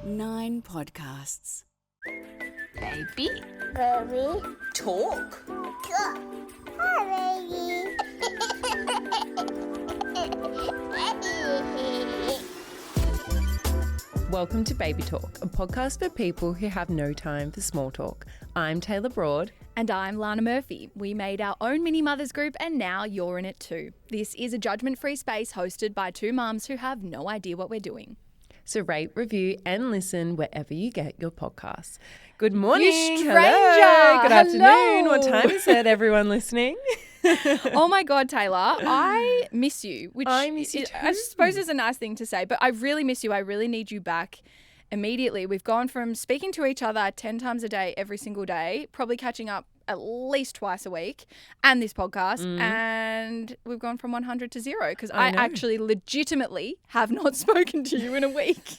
9 podcasts. Baby. Baby. Talk. Hi, baby. Welcome to Baby Talk, a podcast for people who have no time for small talk. I'm Tayla Broad. And I'm Lana Murphy. We made our own mini mothers group and now you're in it too. This is a judgment-free space hosted by two mums who have no idea what we're doing. So rate, review and listen wherever you get your podcasts. Good morning. You stranger. Hello. Good afternoon. Hello. What time is it, everyone listening? Oh my God, Tayla, I miss you. Which I miss you too. I suppose is a nice thing to say, but I really miss you. I really need you back immediately. We've gone from speaking to each other 10 times a day, every single day, probably catching up at least twice a week, and this podcast, and we've gone from 100 to 0 because I actually legitimately have not spoken to you in a week.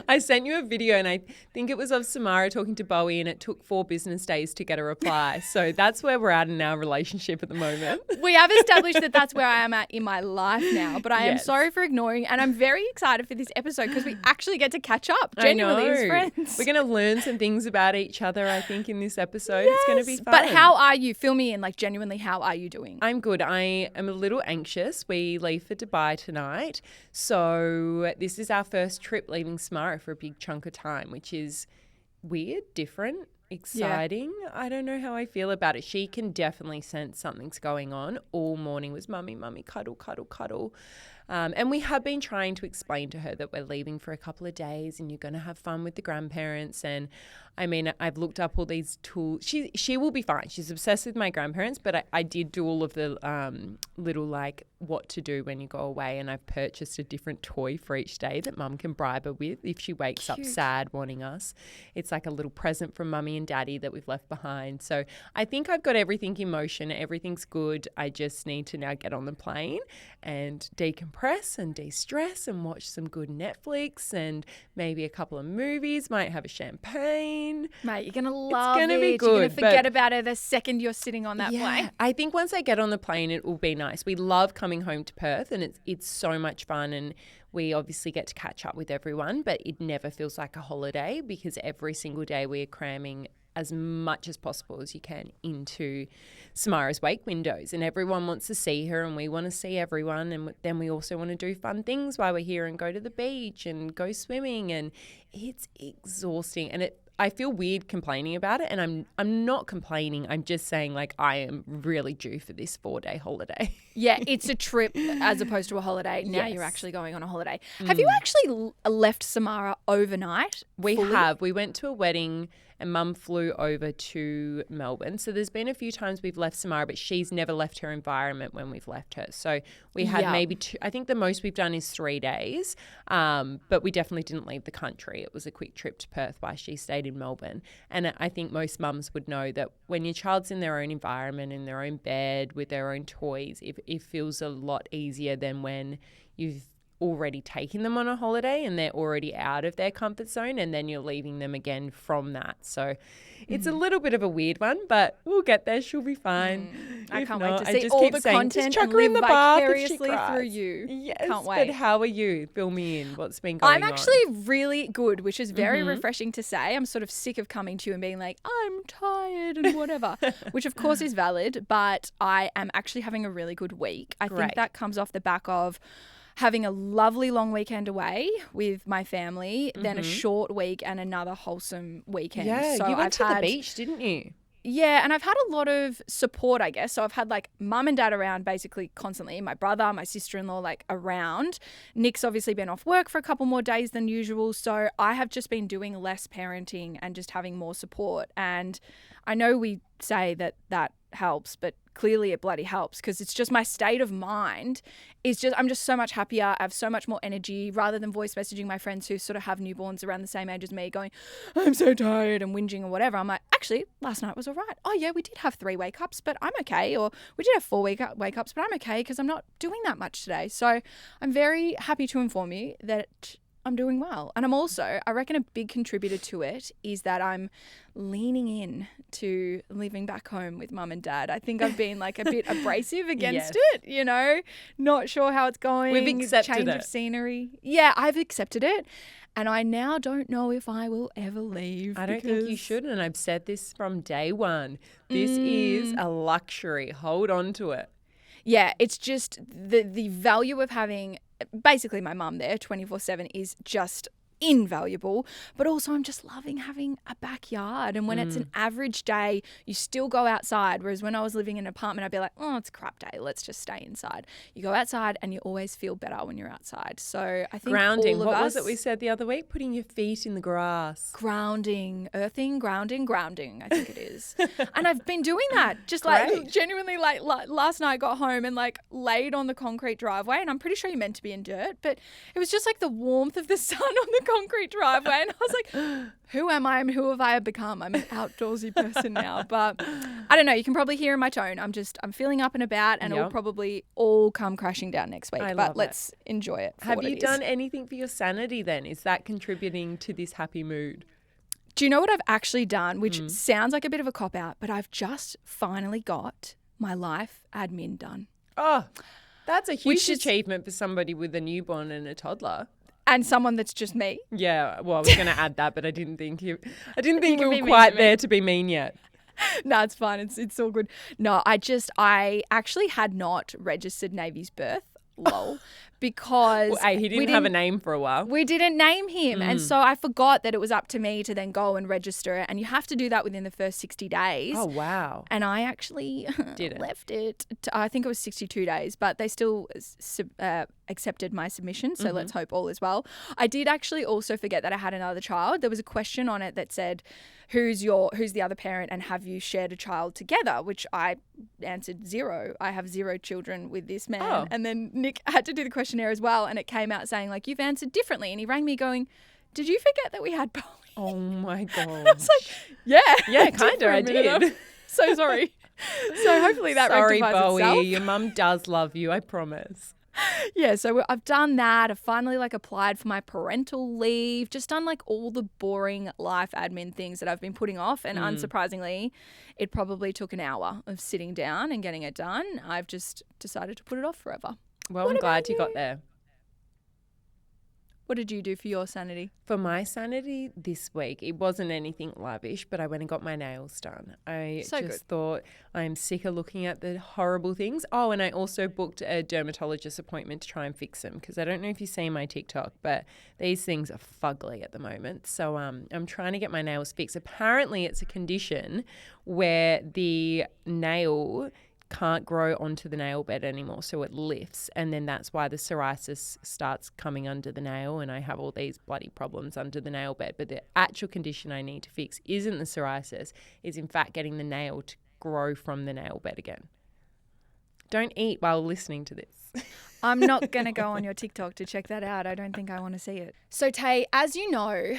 I sent you a video and I think it was of Samara talking to Bowie and it took 4 business days to get a reply. So that's where we're at in our relationship at the moment. We have established that that's where I am at in my life now, but I am Yes. sorry for ignoring, and I'm very excited for this episode because we actually get to catch up genuinely as friends. We're going to learn some things about each other, I think, in this episode. It's going to be fun. But how are you? Fill me in, like genuinely, how are you doing? I'm good. I am a little anxious. We leave for Dubai tonight. So this is our first trip leaving Samara for a big chunk of time, which is weird, different, exciting. Yeah. I don't know how I feel about it. She can definitely sense something's going on. All morning was mummy, cuddle, cuddle, cuddle. And we have been trying to explain to her that we're leaving for a couple of days and you're going to have fun with the grandparents. And I mean, I've looked up all these tools. She will be fine. She's obsessed with my grandparents, but I did do all of the little like what to do when you go away. And I've purchased a different toy for each day that mum can bribe her with if she wakes up sad wanting us. It's like a little present from mummy and daddy that we've left behind. So I think I've got everything in motion. Everything's good. I just need to now get on the plane and decompress and de-stress and watch some good Netflix and maybe a couple of movies, might have a champagne. Mate, you're going to love gonna it. be You're good, going to forget about it the second you're sitting on that plane. I think once I get on the plane, it will be nice. We love coming home to Perth and it's so much fun and we obviously get to catch up with everyone, but it never feels like a holiday because every single day we are cramming as much as possible as you can into Samara's wake windows and everyone wants to see her and we want to see everyone and then we also want to do fun things while we're here and go to the beach and go swimming and it's exhausting and I feel weird complaining about it and I'm not complaining. I'm just saying like I am really due for this 4-day holiday. Yeah, it's a trip as opposed to a holiday. Now Yes. you're actually going on a holiday. Have you actually left Samara overnight? We fully? have. We went to a wedding and mum flew over to Melbourne. So there's been a few times we've left Samara, but she's never left her environment when we've left her. So we had maybe 2, I think the most we've done is 3 days, but we definitely didn't leave the country. It was a quick trip to Perth while she stayed in Melbourne. And I think most mums would know that when your child's in their own environment, in their own bed, with their own toys, it feels a lot easier than when you've already taken them on a holiday and they're already out of their comfort zone and then you're leaving them again from that. So it's a little bit of a weird one, but we'll get there. She'll be fine. I If can't not, wait to I see just all keep the saying, content just chuck and her in live the bath if she vicariously cries. through you. Yes, Can't wait. but how are you? Fill me in. What's been going on? I'm actually really good, which is very refreshing to say. I'm sort of sick of coming to you and being like, I'm tired and whatever, which of course is valid, but I am actually having a really good week. I think Great. that comes off the back of having a lovely long weekend away with my family, then a short week and another wholesome weekend. Yeah, so you went I've to had, the beach, didn't you? Yeah, and I've had a lot of support, I guess. So I've had like mum and dad around basically constantly, my brother, my sister-in-law like around. Nick's obviously been off work for a couple more days than usual. So I have just been doing less parenting and just having more support. And I know we say that helps, but clearly it bloody helps because it's just my state of mind is just, I'm just so much happier. I have so much more energy rather than voice messaging my friends who sort of have newborns around the same age as me going, I'm so tired and whinging or whatever. I'm like, actually, last night was all right. Oh yeah, we did have 3 wake ups, but I'm okay. Or we did have 4 wake ups, but I'm okay because I'm not doing that much today. So I'm very happy to inform you that I'm doing well. And I reckon a big contributor to it is that I'm leaning in to living back home with mum and dad. I think I've been like a bit abrasive against it, you know, not sure how it's going. We've accepted change it. of scenery. Yeah, I've accepted it. And I now don't know if I will ever leave. I don't think you should. And I've said this from day one. This is a luxury. Hold on to it. Yeah, it's just the value of having basically my mum there 24/7 is just invaluable, but also I'm just loving having a backyard. And when it's an average day, you still go outside, whereas when I was living in an apartment, I'd be like, oh, it's a crap day, let's just stay inside. You go outside and you always feel better when you're outside. So I think Grounding. all of What us, was it we said the other week? Putting your feet in the grass. grounding, earthing, grounding, I think it is. And I've been doing that. Just like Great. genuinely like last night I got home and like laid on the concrete driveway, and I'm pretty sure you're meant to be in dirt, but it was just like the warmth of the sun on the concrete driveway, and I was like, who am I and who have I become? I'm an outdoorsy person now. But I don't know, you can probably hear in my tone, I'm feeling up and about, and it'll probably all come crashing down next week. But let's enjoy it for Have what you it is. done anything for your sanity then? Is that contributing to this happy mood? Do you know what I've actually done, which sounds like a bit of a cop-out, but I've just finally got my life admin done. Oh, that's a huge Which is- achievement for somebody with a newborn and a toddler. And someone that's just me. Yeah, well, I was going to add that, but I didn't think we can were be mean quite to me. there to be mean yet. No, it's fine. It's all good. No, I actually had not registered Navy's birth, lol, because Well, hey, he didn't have a name for a while. we didn't name him. And so I forgot that it was up to me to then go and register it. And you have to do that within the first 60 days. Oh, wow. And I actually Didn't. left it. I think it was 62 days, but they still accepted my submission. So let's hope all is well. I did actually also forget that I had another child. There was a question on it that said, who's the other parent and have you shared a child together? Which I answered 0. I have 0 children with this man. Oh. And then Nick had to do the questionnaire as well. And it came out saying like, you've answered differently. And he rang me going, did you forget that we had Bowie? Oh, my God. I was like, yeah. Yeah, did kind for of. a I minute. did. So sorry. So hopefully that Sorry, rectifies Bowie. itself. Your mum does love you, I promise. Yeah, so I've done that. I've finally like applied for my parental leave, just done like all the boring life admin things that I've been putting off. And unsurprisingly, it probably took an hour of sitting down and getting it done. I've just decided to put it off forever. Well, I'm glad you got there. What did you do for your sanity? For my sanity this week, it wasn't anything lavish, but I went and got my nails done. I So just good. thought I'm sick of looking at the horrible things. Oh, and I also booked a dermatologist appointment to try and fix them because I don't know if you see my TikTok, but these things are fugly at the moment. So I'm trying to get my nails fixed. Apparently, it's a condition where the nail can't grow onto the nail bed anymore, so it lifts, and then that's why the psoriasis starts coming under the nail, and I have all these bloody problems under the nail bed. But the actual condition I need to fix isn't the psoriasis, is in fact getting the nail to grow from the nail bed again. Don't eat while listening to this. I'm not going to go on your TikTok to check that out. I don't think I want to see it. So, Tay, as you know,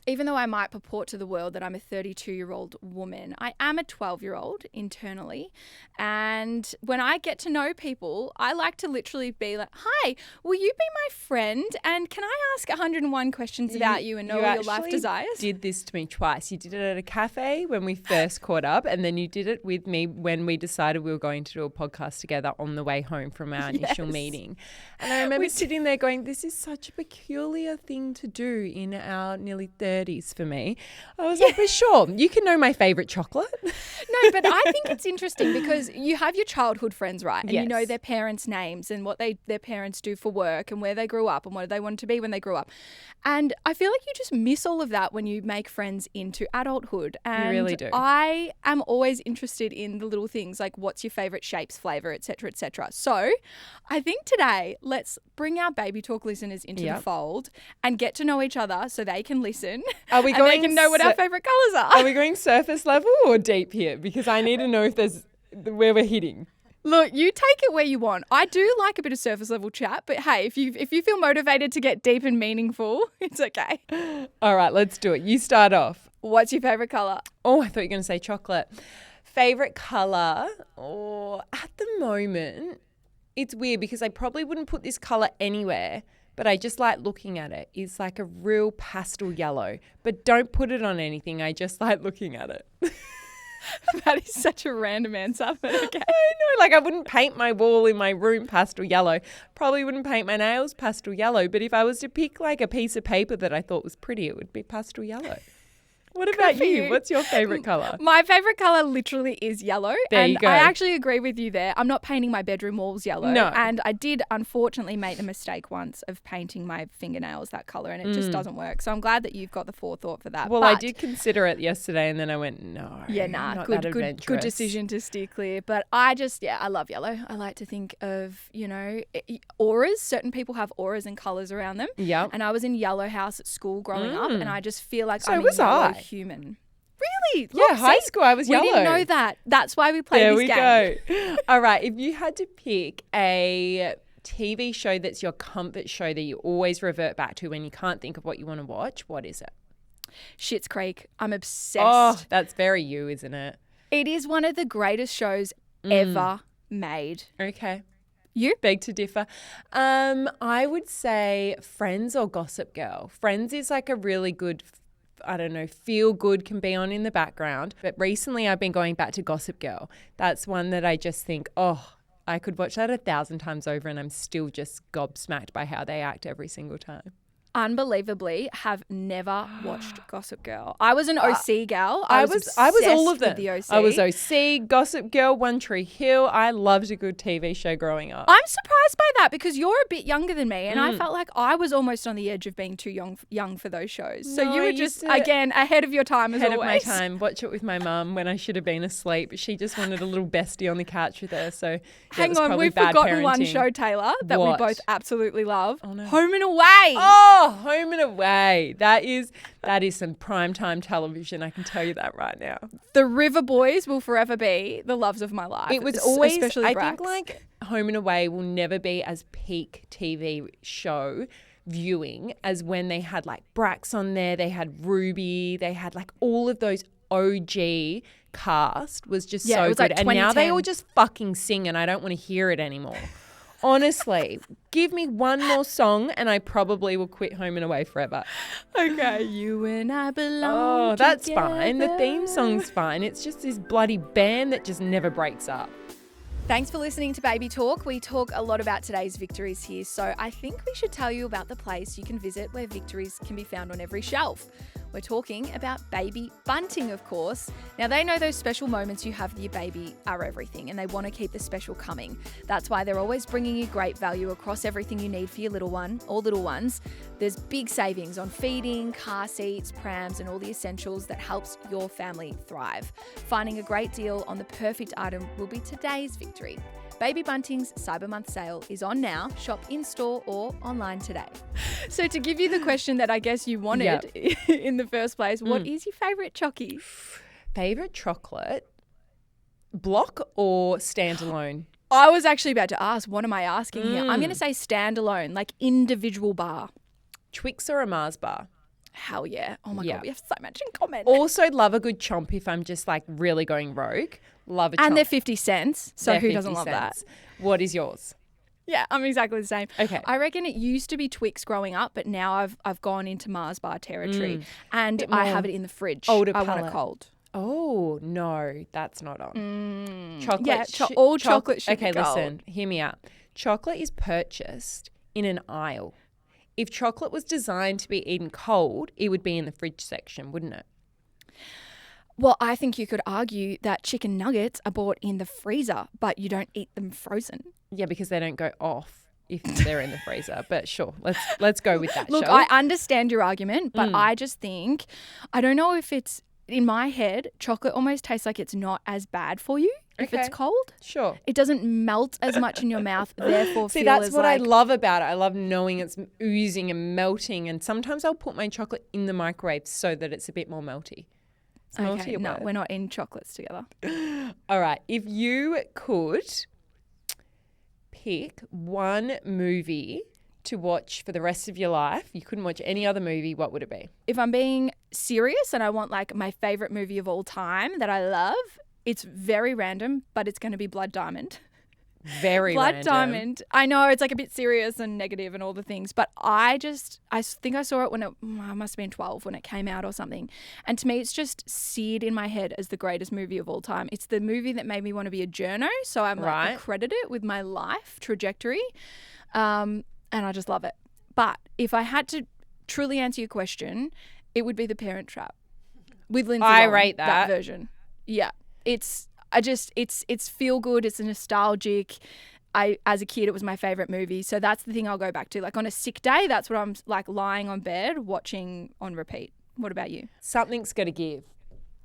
even though I might purport to the world that I'm a 32-year-old woman, I am a 12-year-old internally. And when I get to know people, I like to literally be like, hi, will you be my friend? And can I ask 101 questions about you and know all your life actually desires? did this to me twice. You did it at a cafe when we first caught up, and then you did it with me when we decided we were going to do a podcast together on the way home from our initial meeting. And I remember sitting there going, this is such a peculiar thing to do in our nearly 30s for me. I was like, for sure, you can know my favourite chocolate. No, but I think it's interesting because you have your childhood friends, right? And you know Yes. their parents' names and what their parents do for work and where they grew up and what they wanted to be when they grew up. And I feel like you just miss all of that when you make friends into adulthood. And really do. I am always interested in the little things like what's your favourite shapes, flavour, et cetera, et cetera. So I think today let's bring our Baby Talk listeners into the fold and get to know each other so they can listen. Are we and going they can know what our favourite colours are. Are we going surface level or deep here? Because I need to know if there's where we're hitting. Look, you take it where you want. I do like a bit of surface level chat, but hey, if you feel motivated to get deep and meaningful, it's okay. All right, let's do it. You start off. What's your favourite colour? Oh, I thought you were going to say chocolate. Favorite colour? Oh, at the moment, it's weird because I probably wouldn't put this colour anywhere, but I just like looking at it, is like a real pastel yellow. But don't put it on anything. I just like looking at it. That is such a random answer, but okay. I know, like I wouldn't paint my wall in my room pastel yellow. Probably wouldn't paint my nails pastel yellow. But if I was to pick like a piece of paper that I thought was pretty, it would be pastel yellow. What about for you? you. What's your favourite colour? My favourite colour literally is yellow. There and you go. I actually agree with you there. I'm not painting my bedroom walls yellow. No. And I did unfortunately make the mistake once of painting my fingernails that colour, and it just doesn't work. So I'm glad that you've got the forethought for that. Well, I But did consider it yesterday and then I went, no. yeah, nah, not good that adventurous. decision to steer clear. But I love yellow. I like to think of, auras. Certain people have auras and colours around them. Yep. And I was in yellow house at school growing up, and I just feel like So I'm a was yellow I. human. Really? Yeah, Look, high see? school I was We yellow. didn't know that. That's why we played There this we game. go. All right. If you had to pick a TV show that's your comfort show that you always revert back to when you can't think of what you want to watch, what is it? Schitt's Creek. I'm obsessed. Oh, that's very you, isn't it? It is one of the greatest shows ever made. Okay. You? Beg to differ. I would say Friends or Gossip Girl. Friends is like a really good, feel good, can be on in the background. But recently I've been going back to Gossip Girl. That's one that I just think, I could watch that 1,000 times over and I'm still just gobsmacked by how they act every single time. Unbelievably, have never watched Gossip Girl. I was an OC gal. I was all of obsessed them. with the OC. I was OC, Gossip Girl, One Tree Hill. I loved a good TV show growing up. I'm surprised by that because you're a bit younger than me, and I felt like I was almost on the edge of being too young for those shows. So No, you I were used just to- again ahead of your time as Ahead of always. my time. Watch it with my mum when I should have been asleep. She just wanted a little bestie on the couch with her. So Hang on, we've forgotten one show, Taylor, that What? we both absolutely love. Oh, no. Home and Away. Oh, Home and Away. That is some primetime television. I can tell you that right now. The River Boys will forever be the loves of my life. It was always, especially I Brax. think like Home and Away will never be as peak TV show viewing as when they had like Brax on there, they had Ruby, they had like all of those OG cast was just Yeah, so it was good. like And now they 2010. all just fucking sing and I don't want to hear it anymore. Honestly, give me one more song and I probably will quit Home and Away forever. Okay, you and I belong Oh, that's fine. The together. theme song's fine. It's just this bloody band that just never breaks up. Thanks for listening to Baby Talk. We talk a lot about today's victories here, so I think we should tell you about the place you can visit where victories can be found on every shelf. We're talking about Baby Bunting, of course. Now, they know those special moments you have with your baby are everything, and they want to keep the special coming. That's why they're always bringing you great value across everything you need for your little one or little ones. There's big savings on feeding, car seats, prams, and all the essentials that helps your family thrive. Finding a great deal on the perfect item will be today's victory. Baby Bunting's Cyber Month sale is on now. Shop in-store or online today. So to give you the question that I guess you wanted in the first place, what is your favourite chocky? Favorite chocolate, block or standalone? I was actually about to ask, what am I asking here? I'm going to say standalone, like individual bar. Twix or a Mars bar? Hell yeah. Oh my Yeah. God, we have so much in common. Also love a good chomp if I'm just like really going rogue. Love a chomp. And they're 50 cents, so They're who doesn't 50 love that? cents. What is yours? Yeah, I'm exactly the same. Okay. I reckon it used to be Twix growing up, but now I've gone into Mars bar territory, and Bit I more have it in the fridge. older I want it palate. cold. Oh, no, that's not on. Chocolate. Yeah, all chocolate should Okay, be cold. listen, hear me out. Chocolate is purchased in an aisle. If chocolate was designed to be eaten cold, it would be in the fridge section, wouldn't it? Well, I think you could argue that chicken nuggets are bought in the freezer, but you don't eat them frozen. Yeah, because they don't go off if they're in the freezer. But sure, let's go with that. Look, shall I we? understand your argument, but I just think, I don't know if it's, in my head, chocolate almost tastes like it's not as bad for you if it's Okay. cold. Sure. It doesn't melt as much in your mouth, therefore See, feel that's as what like, I love about it. I love knowing it's oozing and melting. And sometimes I'll put my chocolate in the microwave so that it's a bit more melty. It's melty okay, a no, word. we're not in chocolates together. All right. If you could pick one movie to watch for the rest of your life, you couldn't watch any other movie, what would it be? If I'm being serious and I want like my favorite movie of all time that I love, it's very random, but it's going to be Blood Diamond. Very Black random. Diamond. I know it's like a bit serious and negative and all the things, but I think I saw it when I must have been 12 when it came out or something. And to me, it's just seared in my head as the greatest movie of all time. It's the movie that made me want to be a journo. So I'm like accredited it with my life trajectory. And I just love it. But if I had to truly answer your question, it would be The Parent Trap with Lindsay I Lohan, rate that version. Yeah. It's feel good. It's nostalgic. As a kid, it was my favorite movie. So that's the thing I'll go back to. Like on a sick day, that's what I'm like lying on bed watching on repeat. What about you? Something's Gotta Give.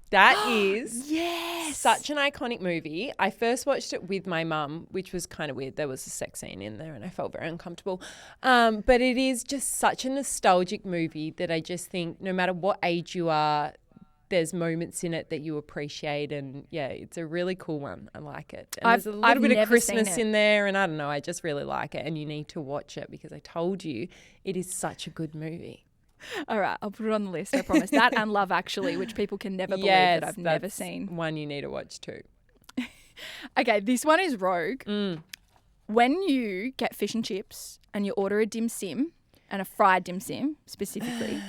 That is Yes. such an iconic movie. I first watched it with my mum, which was kind of weird. There was a sex scene in there and I felt very uncomfortable. But it is just such a nostalgic movie that I just think no matter what age you are, there's moments in it that you appreciate, and yeah, it's a really cool one. I like it. And there's a little bit of Christmas in there, and I don't know, I just really like it, and you need to watch it because I told you it is such a good movie. All right, I'll put it on the list, I promise. That and Love Actually, which people can never believe that I've never seen. One you need to watch too. Okay, this one is rogue. When you get fish and chips and you order a dim sim, and a fried dim sim specifically,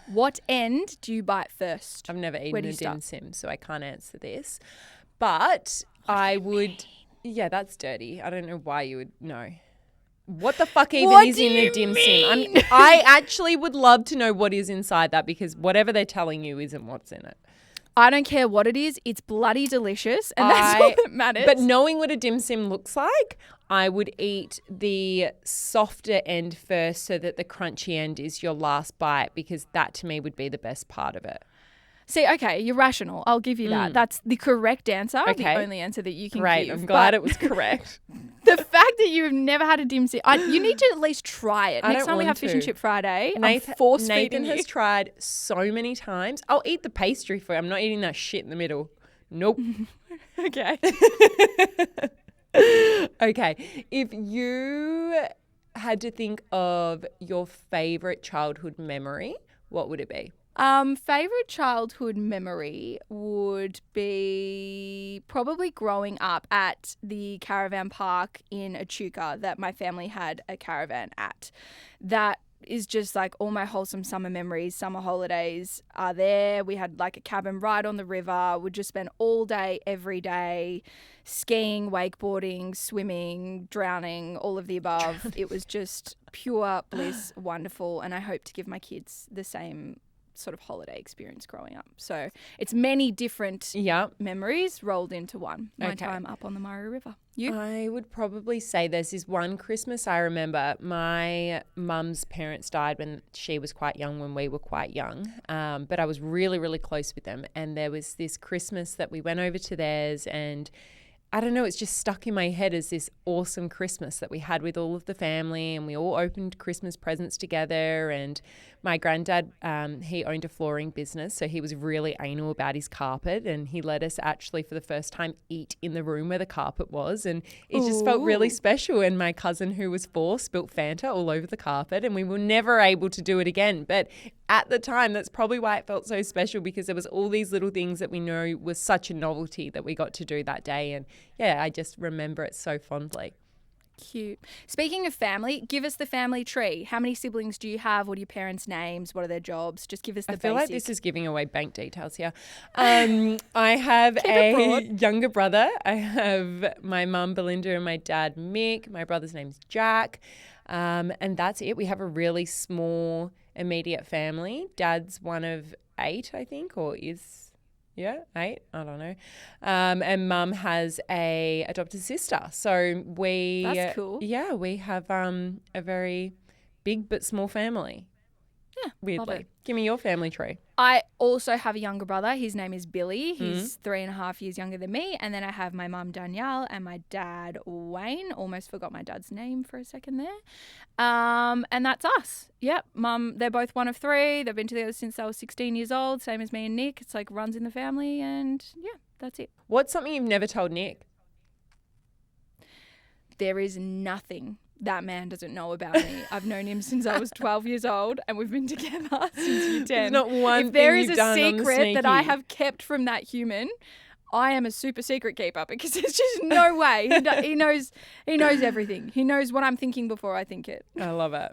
what end do you bite first? I've never eaten a dim sim, so I can't answer this. But I would, yeah, that's dirty. I don't know why you would know. What the fuck even is in a dim sim? I actually would love to know what is inside that, because whatever they're telling you isn't what's in it. I don't care what it is. It's bloody delicious, and that's all that matters. But knowing what a dim sim looks like, I would eat the softer end first so that the crunchy end is your last bite, because that to me would be the best part of it. See, okay, you're rational. I'll give you that. That's the correct answer, the only answer that you can give. Great, I'm glad it was correct. The fact that you've never had a dim sim, you need to at least try it. Next time we have Fish and Chip Friday, Nathan has tried so many times. I'll eat the pastry for you. I'm not eating that shit in the middle. Nope. Okay. Okay, if you had to think of your favourite childhood memory, what would it be? Favorite childhood memory would be probably growing up at the caravan park in Echuca that my family had a caravan at. That is just like all my wholesome summer memories. Summer holidays are there. We had like a cabin right on the river. We'd just spend all day, every day, skiing, wakeboarding, swimming, drowning, all of the above. It was just pure bliss, wonderful. And I hope to give my kids the same sort of holiday experience growing up. So it's many different memories rolled into one. My time up on the Murray River. You? I would probably say there's this one Christmas I remember. My mum's parents died when she was quite young, when we were quite young. But I was really, really close with them. And there was this Christmas that we went over to theirs, and I don't know, it's just stuck in my head as this awesome Christmas that we had with all of the family, and we all opened Christmas presents together. And my granddad, he owned a flooring business, so he was really anal about his carpet, and he let us actually for the first time eat in the room where the carpet was, and it just felt really special. And my cousin, who was 4, spilt Fanta all over the carpet, and we were never able to do it again. But at the time, that's probably why it felt so special, because there was all these little things that we know was such a novelty that we got to do that day. And yeah, I just remember it so fondly. Cute. Speaking of family, give us the family tree. How many siblings do you have? What are your parents' names? What are their jobs? Just give us the basic. I feel like this is giving away bank details here. I have a younger brother. I have my mum, Belinda, and my dad, Mick. My brother's name's Jack. And that's it. We have a really small immediate family. Dad's one of 8, I think, or is... Yeah, 8. I don't know. And mum has a adopted sister. So that's cool. Yeah, we have a very big but small family. Yeah, weirdly. Give me your family tree. I also have a younger brother. His name is Billy. He's 3.5 years younger than me. And then I have my mum, Danielle, and my dad, Wayne. Almost forgot my dad's name for a second there. And that's us. Yep. Mum, they're both one of 3. They've been together since they were 16 years old, same as me and Nick. It's like runs in the family, and yeah, that's it. What's something you've never told Nick? There is nothing that man doesn't know about me. I've known him since I was 12 years old, and we've been together since year 10. There's not one if there thing is you've a done secret that I have kept from that human, I am a super secret keeper because there's just no way. He knows everything. He knows what I'm thinking before I think it. I love it.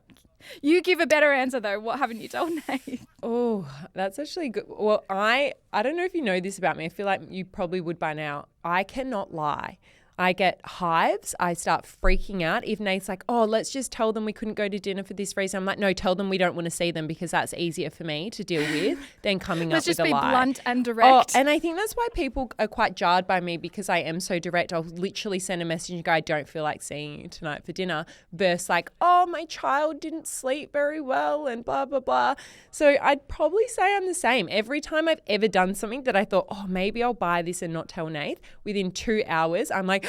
You give a better answer though. What haven't you told Nate? Oh, that's actually good. Well, I don't know if you know this about me. I feel like you probably would by now. I cannot lie. I get hives. I start freaking out. If Nate's like, oh, let's just tell them we couldn't go to dinner for this reason. I'm like, no, tell them we don't want to see them because that's easier for me to deal with than coming Let's up with a lie. just be blunt and Oh, direct. and I think that's why people are quite jarred by me because I am so direct. I'll literally send a message and go, I don't feel like seeing you tonight for dinner versus like, oh, my child didn't sleep very well and blah, blah, blah. So I'd probably say I'm the same. Every time I've ever done something that I thought, oh, maybe I'll buy this and not tell Nate, within 2 hours, I'm like,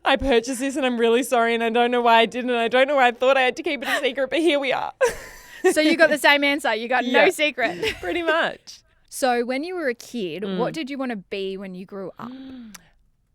I purchased this and I'm really sorry and I don't know why I didn't and I don't know why I thought I had to keep it a secret, but here we are. So you got the same answer. You got no secret. Pretty much. So when you were a kid, what did you want to be when you grew up?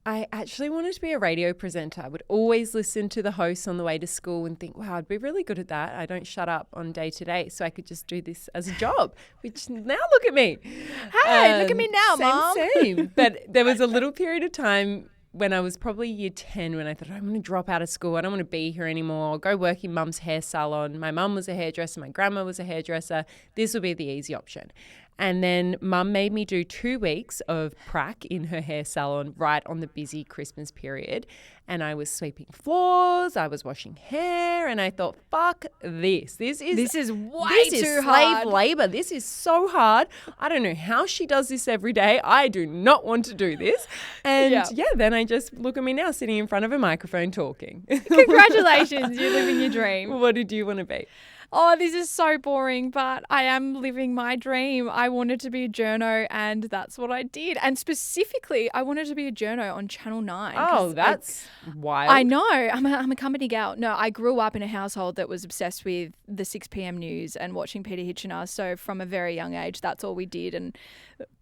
I actually wanted to be a radio presenter. I would always listen to the hosts on the way to school and think, wow, I'd be really good at that. I don't shut up on day to day, so I could just do this as a job, which now look at me. Hey, look at me now, Mom. Same. But there was a little period of time when I was probably year 10 when I thought, I'm going to drop out of school. I don't want to be here anymore. I'll go work in mum's hair salon. My mum was a hairdresser. My grandma was a hairdresser. This will be the easy option. And then mum made me do 2 weeks of prac in her hair salon right on the busy Christmas period. And I was sweeping floors, I was washing hair, and I thought, fuck this. This is way too hard. Slave labor. This is so hard. I don't know how she does this every day. I do not want to do this. And then I just look at me now sitting in front of a microphone talking. Congratulations, you're living your dream. What did you want to be? Oh, this is so boring, but I am living my dream. I wanted to be a journo and that's what I did. And specifically, I wanted to be a journo on Channel 9. Oh, that's wild. I know. I'm a company gal. No, I grew up in a household that was obsessed with the 6 p.m. news and watching Peter Hitchener. So from a very young age, that's all we did. And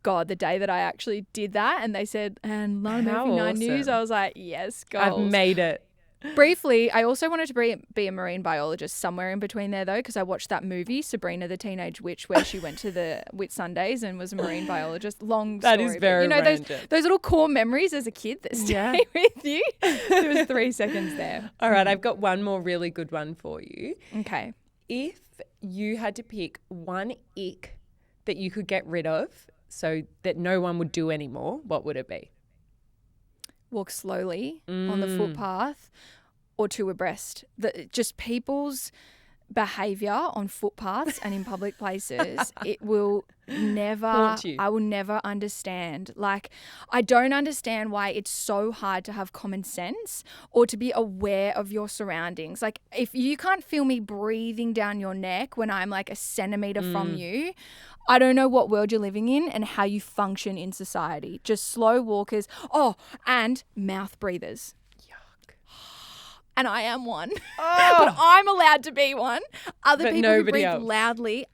God, the day that I actually did that and they said, and Lana Murphy 9 News, I was like, yes, goals. I've made it. Briefly, I also wanted to be a marine biologist somewhere in between there, though, because I watched that movie, Sabrina the Teenage Witch, where she went to the Whitsundays and was a marine biologist. Long story. That is very random. Those little core memories as a kid that stay with you. There was 3 seconds there. All right, I've got one more really good one for you. Okay. If you had to pick one ick that you could get rid of so that no one would do anymore, what would it be? Walk slowly on the footpath or 2 abreast. Just people's behaviour on footpaths and in public places, it will never, haunt you. I will never understand. Like, I don't understand why it's so hard to have common sense or to be aware of your surroundings. Like, if you can't feel me breathing down your neck when I'm like a centimetre from you, I don't know what world you're living in and how you function in society. Just slow walkers. Oh, and mouth breathers. Yuck. And I am one. Oh. But I'm allowed to be one. Other But people who nobody breathe else. loudly,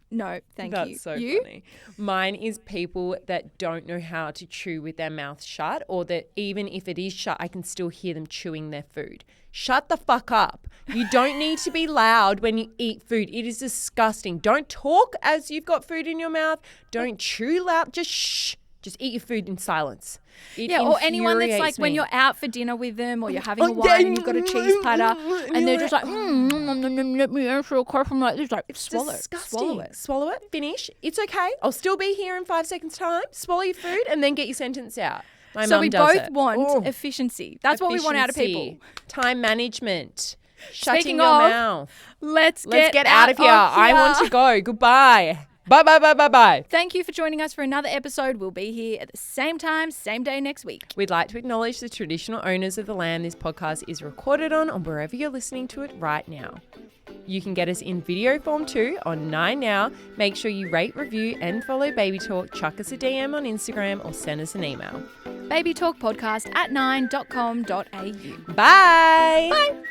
no, thank you. That's so You? funny. Mine is people that don't know how to chew with their mouth shut, or that even if it is shut, I can still hear them chewing their food. Shut the fuck up. You don't need to be loud when you eat food. It is disgusting. Don't talk as you've got food in your mouth. Don't chew loud. Just shh. Just eat your food in silence. It or anyone that's like infuriates when me. you're out for dinner with them or you're having a wine and you've got a cheese platter and they're just like, let me answer a question like this. Like, swallow Disgusting. it. Swallow it. Finish. It's okay. I'll still be here in 5 seconds' time. Swallow your food and then get your sentence out. My So mum we does both it. want Oh. efficiency. That's what we want out of people. Efficiency, time management, shutting Speaking your of, mouth. Let's get out of here. I want to go. Goodbye. Bye, bye, bye, bye, bye. Thank you for joining us for another episode. We'll be here at the same time, same day next week. We'd like to acknowledge the traditional owners of the land this podcast is recorded on wherever you're listening to it right now. You can get us in video form too on 9 Now. Make sure you rate, review and follow Baby Talk. Chuck us a DM on Instagram or send us an email. babytalkpodcast@9.com.au. Bye. Bye.